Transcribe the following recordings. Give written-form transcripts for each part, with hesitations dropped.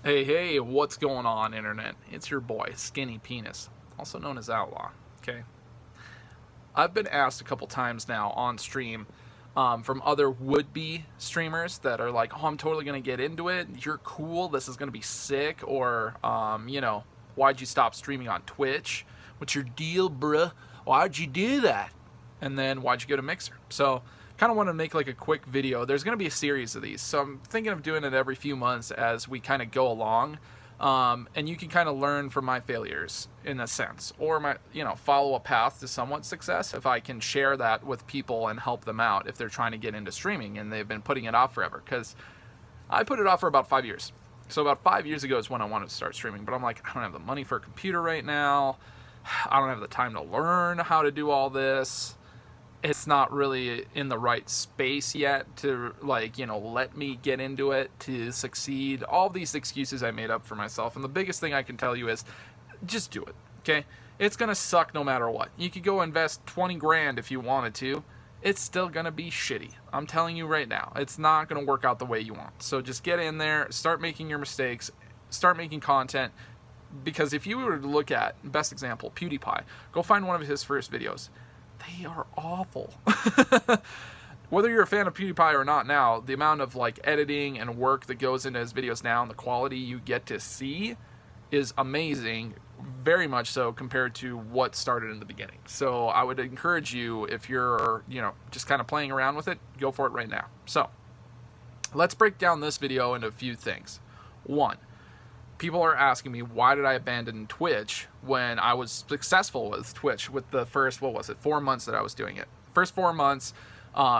Hey, what's going on, internet? It's your boy, Skinny Penis, also known as Outlaw, okay? I've been asked a couple times now on stream from other would-be streamers that are like, oh, I'm totally going to get into it, you're cool, this is going to be sick, or, why'd you stop streaming on Twitch? What's your deal, bruh? Why'd you do that? And then, why'd you go to Mixer? So, kind of want to make like a quick video. There's going to be a series of these, so I'm thinking of doing it every few months as we kind of go along, and you can kind of learn from my failures in a sense, or my follow a path to somewhat success if I can share that with people and help them out if they're trying to get into streaming and they've been putting it off forever. Because I put it off for about 5 years. So about 5 years ago is when I wanted to start streaming, but I'm like, I don't have the money for a computer right now. I don't have the time to learn how to do all this. It's not really in the right space yet to let me get into it to succeed. All these excuses I made up for myself, and the biggest thing I can tell you is just do it, okay? It's gonna suck no matter what. You could go invest 20 grand if you wanted to. It's still gonna be shitty. I'm telling you right now, it's not gonna work out the way you want. So just get in there, start making your mistakes, start making content. Because if you were to look at, best example, PewDiePie, go find one of his first videos. They are awful. Whether you're a fan of PewDiePie or not now, the amount of editing and work that goes into his videos now and the quality you get to see is amazing, very much so compared to what started in the beginning. So I would encourage you, if you're just kind of playing around with it, go for it right now. So let's break down this video into a few things. One, people are asking me, why did I abandon Twitch when I was successful with Twitch with the first, 4 months that I was doing it. First 4 months,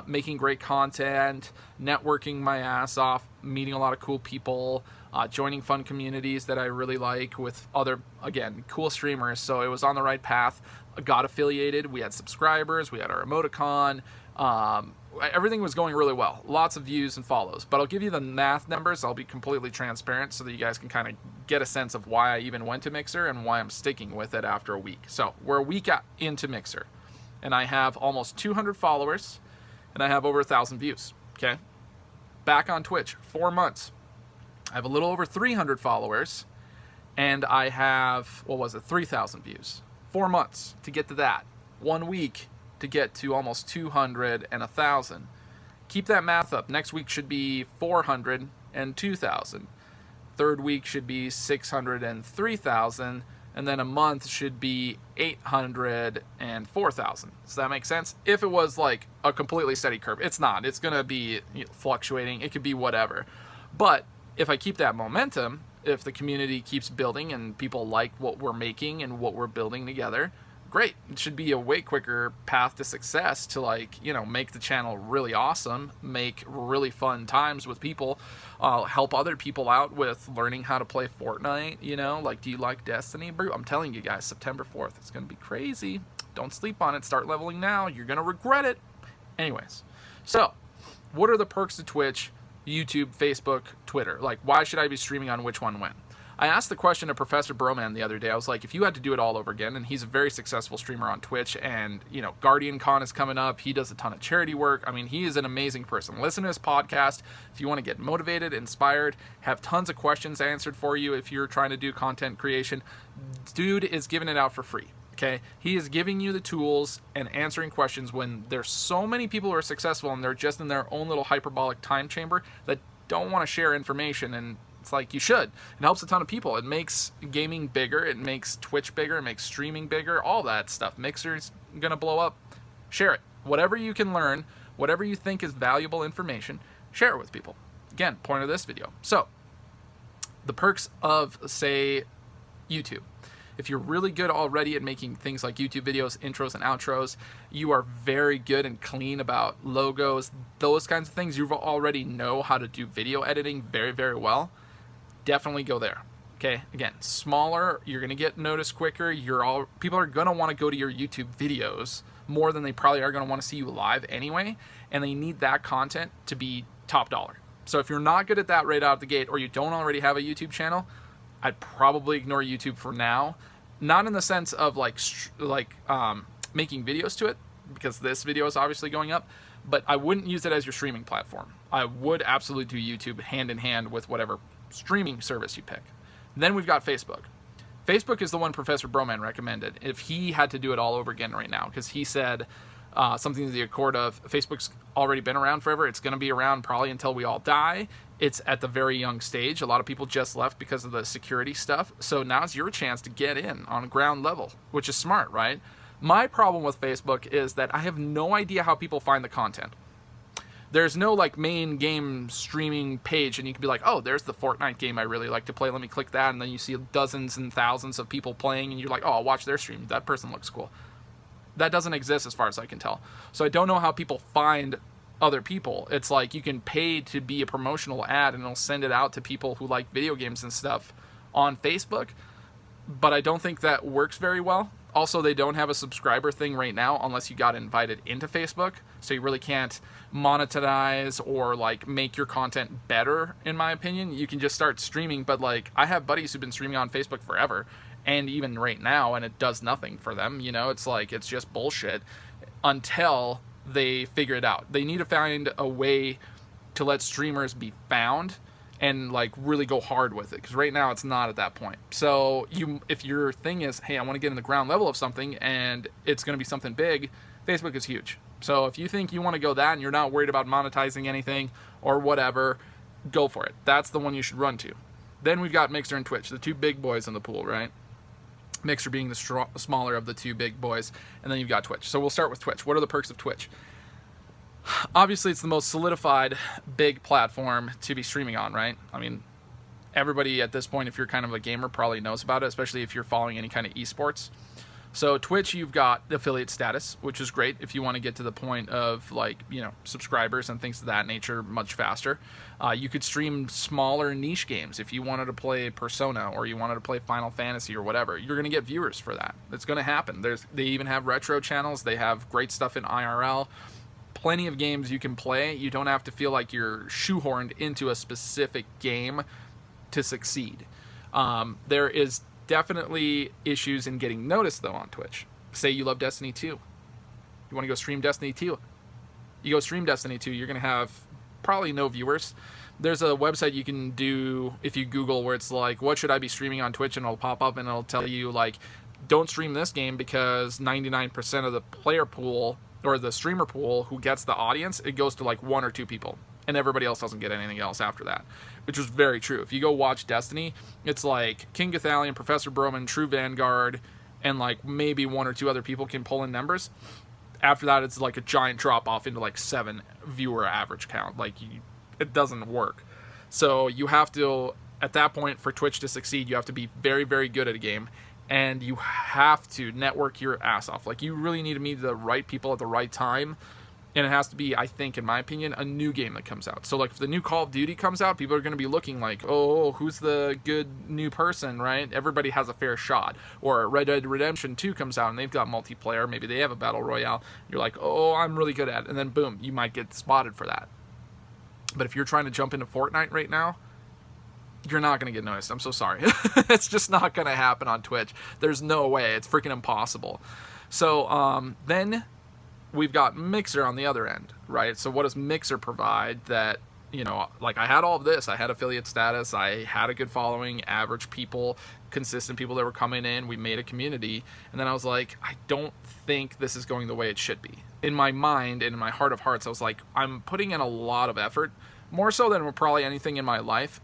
making great content, networking my ass off, meeting a lot of cool people, joining fun communities that I really like with other, again, cool streamers. So it was on the right path. I got affiliated, we had subscribers, we had our emoticon, everything was going really well. Lots of views and follows. But I'll give you the math numbers. I'll be completely transparent so that you guys can kind of get a sense of why I even went to Mixer and why I'm sticking with it after a week. So we're a week into Mixer, and I have almost 200 followers, and I have over 1,000 views, okay? Back on Twitch, 4 months. I have a little over 300 followers, and I have, 3,000 views. 4 months to get to that. 1 week to get to almost 200 and 1,000. Keep that math up. Next week should be 400 and 2,000. Third week should be 600 and 3,000. And then a month should be 800 and 4,000. Does that make sense? If it was like a completely steady curve. It's not. It's going to be fluctuating. It could be whatever. But if I keep that momentum, if the community keeps building and people like what we're making and what we're building together, great. It should be a way quicker path to success to make the channel really awesome, make really fun times with people, help other people out with learning how to play Fortnite, do you like Destiny? I'm telling you guys, September 4th, it's going to be crazy. Don't sleep on it. Start leveling now. You're going to regret it. Anyways, so what are the perks of Twitch, YouTube, Facebook, Twitter? Why should I be streaming on which one when? I asked the question to Professor Broman the other day. I was like, if you had to do it all over again, and he's a very successful streamer on Twitch, and, Guardian Con is coming up. He does a ton of charity work. I mean, he is an amazing person. Listen to his podcast if you want to get motivated, inspired, have tons of questions answered for you if you're trying to do content creation. Dude is giving it out for free, okay? He is giving you the tools and answering questions when there's so many people who are successful and they're just in their own little hyperbolic time chamber that don't want to share information, and it's like you should. It helps a ton of people. It makes gaming bigger. It makes Twitch bigger. It makes streaming bigger. All that stuff. Mixer's going to blow up. Share it. Whatever you can learn, whatever you think is valuable information, share it with people. Again, point of this video. So, the perks of, say, YouTube. If you're really good already at making things like YouTube videos, intros and outros, you are very good and clean about logos, those kinds of things. You already know how to do video editing very, very well. Definitely go there. Okay, again, smaller, you're gonna get noticed quicker. People are gonna want to go to your YouTube videos more than they probably are gonna want to see you live anyway, and they need that content to be top dollar. So if you're not good at that right out of the gate, or you don't already have a YouTube channel, I'd probably ignore YouTube for now. Not in the sense of making videos to it, because this video is obviously going up, but I wouldn't use it as your streaming platform. I would absolutely do YouTube hand in hand with whatever streaming service you pick. Then we've got Facebook. Facebook is the one Professor Broman recommended if he had to do it all over again right now, because he said something to the accord of, Facebook's already been around forever. It's going to be around probably until we all die. It's at the very young stage. A lot of people just left because of the security stuff. So now's your chance to get in on ground level, which is smart, right? My problem with Facebook is that I have no idea how people find the content. There's no like main game streaming page and you can be like, oh, there's the Fortnite game I really like to play. Let me click that. And then you see dozens and thousands of people playing and you're like, oh, I'll watch their stream. That person looks cool. That doesn't exist as far as I can tell. So I don't know how people find other people. It's like you can pay to be a promotional ad and it'll send it out to people who like video games and stuff on Facebook. But I don't think that works very well. Also, they don't have a subscriber thing right now unless you got invited into Facebook. So you really can't monetize or like make your content better, in my opinion. You can just start streaming, but like I have buddies who've been streaming on Facebook forever and even right now, and it does nothing for them. You know, it's like, it's just bullshit until they figure it out. They need to find a way to let streamers be found and like really go hard with it, because right now it's not at that point. So if your thing is, hey, I want to get in the ground level of something and it's going to be something big, Facebook is huge. So if you think you want to go that and you're not worried about monetizing anything or whatever, go for it. That's the one you should run to. Then we've got Mixer and Twitch, the two big boys in the pool, right? Mixer being the smaller of the two big boys, and then you've got Twitch. So we'll start with Twitch. What are the perks of Twitch? Obviously, it's the most solidified big platform to be streaming on, right? I mean, everybody at this point, if you're kind of a gamer, probably knows about it, especially if you're following any kind of esports. So Twitch, you've got affiliate status, which is great if you want to get to the point of like, you know, subscribers and things of that nature much faster. You could stream smaller niche games if you wanted to play Persona or you wanted to play Final Fantasy or whatever. You're going to get viewers for that. It's going to happen. They even have retro channels. They have great stuff in IRL. Plenty of games you can play. You don't have to feel like you're shoehorned into a specific game to succeed. There is definitely issues in getting noticed though on Twitch. Say you love Destiny 2. You want to go stream Destiny 2. You go stream Destiny 2, you're going to have probably no viewers. There's a website you can do if you Google where it's like, what should I be streaming on Twitch? And it'll pop up and it'll tell you like, don't stream this game because 99% of the player pool or the streamer pool who gets the audience, it goes to like 1 or 2 people. And everybody else doesn't get anything else after that, which was very true. If you go watch Destiny, it's like King Gothalion, Professor Broman, True Vanguard, and like maybe 1 or 2 other people can pull in numbers. After that, it's like a giant drop off into like 7 viewer average count. Like it doesn't work. So you have to, at that point, for Twitch to succeed, you have to be very, very good at a game. And you have to network your ass off. Like you really need to meet the right people at the right time. And it has to be, I think, in my opinion, a new game that comes out. So, like, if the new Call of Duty comes out, people are going to be looking like, oh, who's the good new person, right? Everybody has a fair shot. Or Red Dead Redemption 2 comes out, and they've got multiplayer. Maybe they have a battle royale. You're like, oh, I'm really good at it. And then, boom, you might get spotted for that. But if you're trying to jump into Fortnite right now, you're not going to get noticed. I'm so sorry. It's just not going to happen on Twitch. There's no way. It's freaking impossible. So, then we've got Mixer on the other end, right? So what does Mixer provide that, you know, like I had all of this. I had affiliate status. I had a good following, average people, consistent people that were coming in. We made a community. And then I was like, I don't think this is going the way it should be. In my mind and in my heart of hearts, I was like, I'm putting in a lot of effort, more so than probably anything in my life.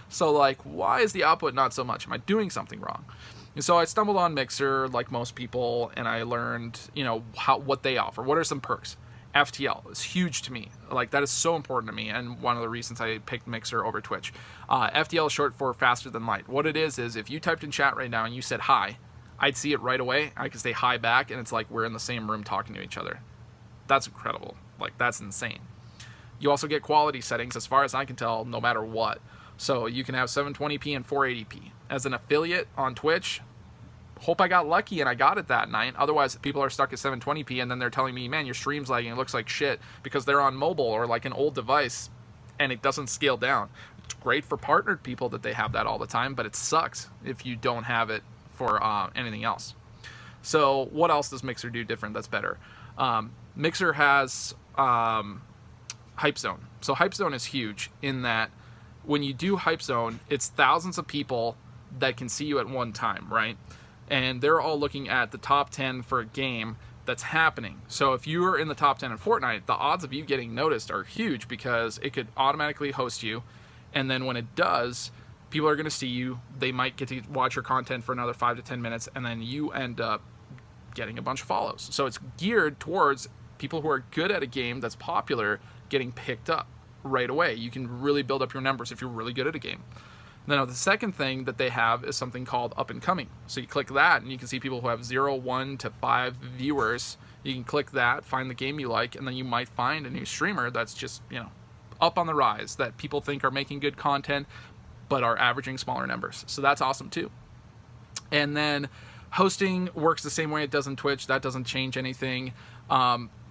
So like, why is the output not so much? Am I doing something wrong? And so I stumbled on Mixer like most people, and I learned, you know, what they offer. What are some perks? FTL is huge to me. Like that is so important to me, and one of the reasons I picked Mixer over Twitch. FTL is short for faster than light. What it is if you typed in chat right now and you said hi, I'd see it right away. I could say hi back, and it's like we're in the same room talking to each other. That's incredible. Like that's insane. You also get quality settings, as far as I can tell, no matter what. So you can have 720p and 480p. As an affiliate on Twitch, hope I got lucky and I got it that night. Otherwise, people are stuck at 720p and then they're telling me, man, your stream's lagging, it looks like shit, because they're on mobile or like an old device and it doesn't scale down. It's great for partnered people that they have that all the time, but it sucks if you don't have it for anything else. So what else does Mixer do different that's better? Mixer has Hype Zone. So Hype Zone is huge in that when you do Hype Zone, it's thousands of people that can see you at one time, right? And they're all looking at the top 10 for a game that's happening. So if you're in the top 10 in Fortnite, the odds of you getting noticed are huge because it could automatically host you. And then when it does, people are going to see you. They might get to watch your content for another 5 to 10 minutes, and then you end up getting a bunch of follows. So it's geared towards people who are good at a game that's popular getting picked up right away. You can really build up your numbers if you're really good at a game. Now, the second thing that they have is something called Up and Coming. So you click that, and you can see people who have 0, 1 to 5 viewers. You can click that, find the game you like, and then you might find a new streamer that's just, up on the rise, that people think are making good content, but are averaging smaller numbers. So that's awesome, too. And then hosting works the same way it does in Twitch. That doesn't change anything.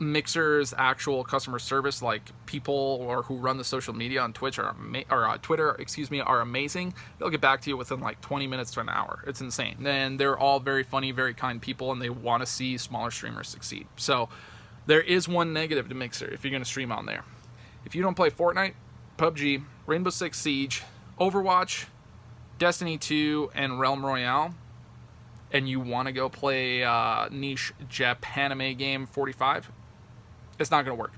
Mixer's actual customer service, like people or who run the social media on Twitch or Twitter, are amazing. They'll get back to you within like 20 minutes to an hour. It's insane. And they're all very funny, very kind people, and they want to see smaller streamers succeed. So there is one negative to Mixer if you're going to stream on there. If you don't play Fortnite, PUBG, Rainbow Six Siege, Overwatch, Destiny 2, and Realm Royale, and you want to go play niche Japanime game 45, it's not going to work.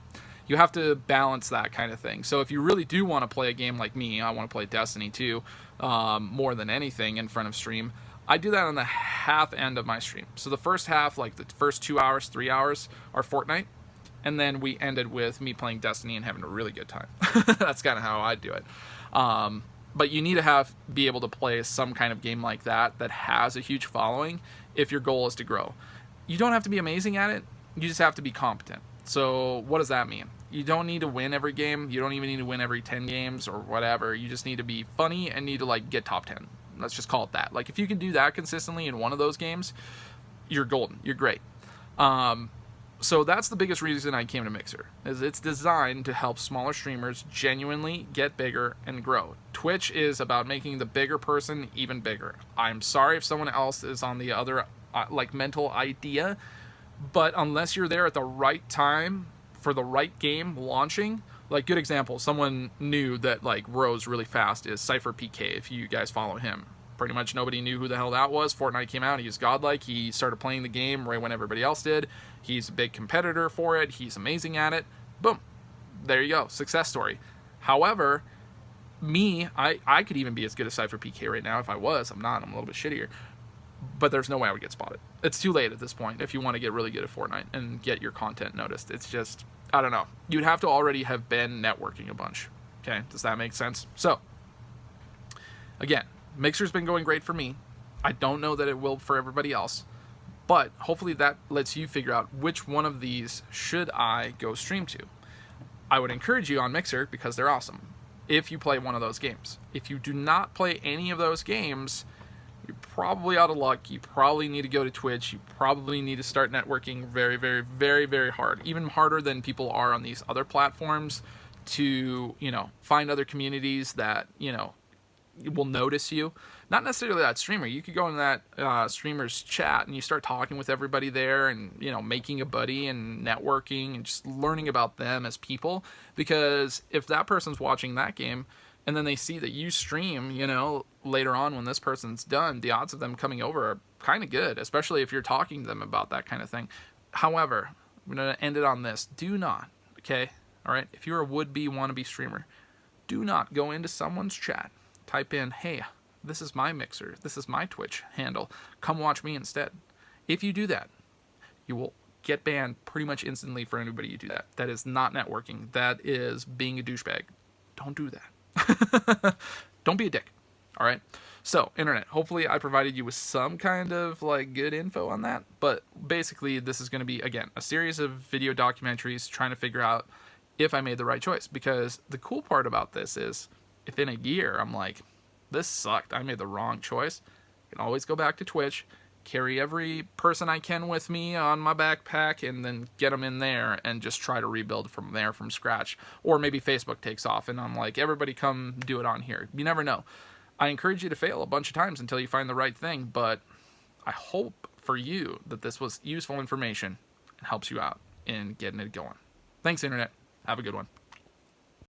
You have to balance that kind of thing. So if you really do want to play a game like me, I want to play Destiny 2 more than anything in front of stream, I do that on the half end of my stream. So the first half, like the first 2 hours, 3 hours, are Fortnite. And then we ended with me playing Destiny and having a really good time. That's kind of how I do it. But you need to be able to play some kind of game like that has a huge following if your goal is to grow. You don't have to be amazing at it. You just have to be competent. So what does that mean? You don't need to win every game. You don't even need to win every 10 games or whatever. You just need to be funny and need to get top 10. Let's just call it that. If you can do that consistently in one of those games, you're golden. You're great. So that's the biggest reason I came to Mixer, is it's designed to help smaller streamers genuinely get bigger and grow. Twitch is about making the bigger person even bigger. I'm sorry if someone else is on the other mental idea, but unless you're there at the right time for the right game launching, good example, someone new that rose really fast is Cypher PK, if you guys follow him. Pretty much nobody knew who the hell that was. Fortnite came out. He was godlike. He started playing the game right when everybody else did. He's a big competitor for it. He's amazing at it. Boom. There you go. Success story. However, I could even be as good as Cypher PK right now if I was. I'm not. I'm a little bit shittier. But there's no way I would get spotted. It's too late at this point if you want to get really good at Fortnite and get your content noticed. It's just, I don't know. You'd have to already have been networking a bunch. Okay? Does that make sense? So, again, Mixer's been going great for me. I don't know that it will for everybody else, but hopefully that lets you figure out which one of these should I go stream to. I would encourage you on Mixer because they're awesome if you play one of those games. If you do not play any of those games, you're probably out of luck. You probably need to go to Twitch. You probably need to start networking very, very, very, very hard. Even harder than people are on these other platforms to, find other communities that, will notice you. Not necessarily that streamer. You could go in that streamer's chat and you start talking with everybody there and, making a buddy and networking and just learning about them as people. Because if that person's watching that game and then they see that you stream, later on when this person's done, the odds of them coming over are kind of good, especially if you're talking to them about that kind of thing. However, I'm going to end it on this. Do not, okay? All right? If you're a would-be, wannabe streamer, do not go into someone's chat. Type in, hey, this is my Mixer, this is my Twitch handle, come watch me instead. If you do that, you will get banned pretty much instantly for anybody you do that. That is not networking. That is being a douchebag. Don't do that. Don't be a dick. All right? So, internet, hopefully I provided you with some kind of good info on that, but basically this is going to be, again, a series of video documentaries trying to figure out if I made the right choice. Because the cool part about this is, if in a year I'm like, this sucked, I made the wrong choice, I can always go back to Twitch, carry every person I can with me on my backpack, and then get them in there and just try to rebuild from there from scratch. Or maybe Facebook takes off and I'm like, everybody come do it on here. You never know. I encourage you to fail a bunch of times until you find the right thing, but I hope for you that this was useful information and helps you out in getting it going. Thanks, Internet. Have a good one.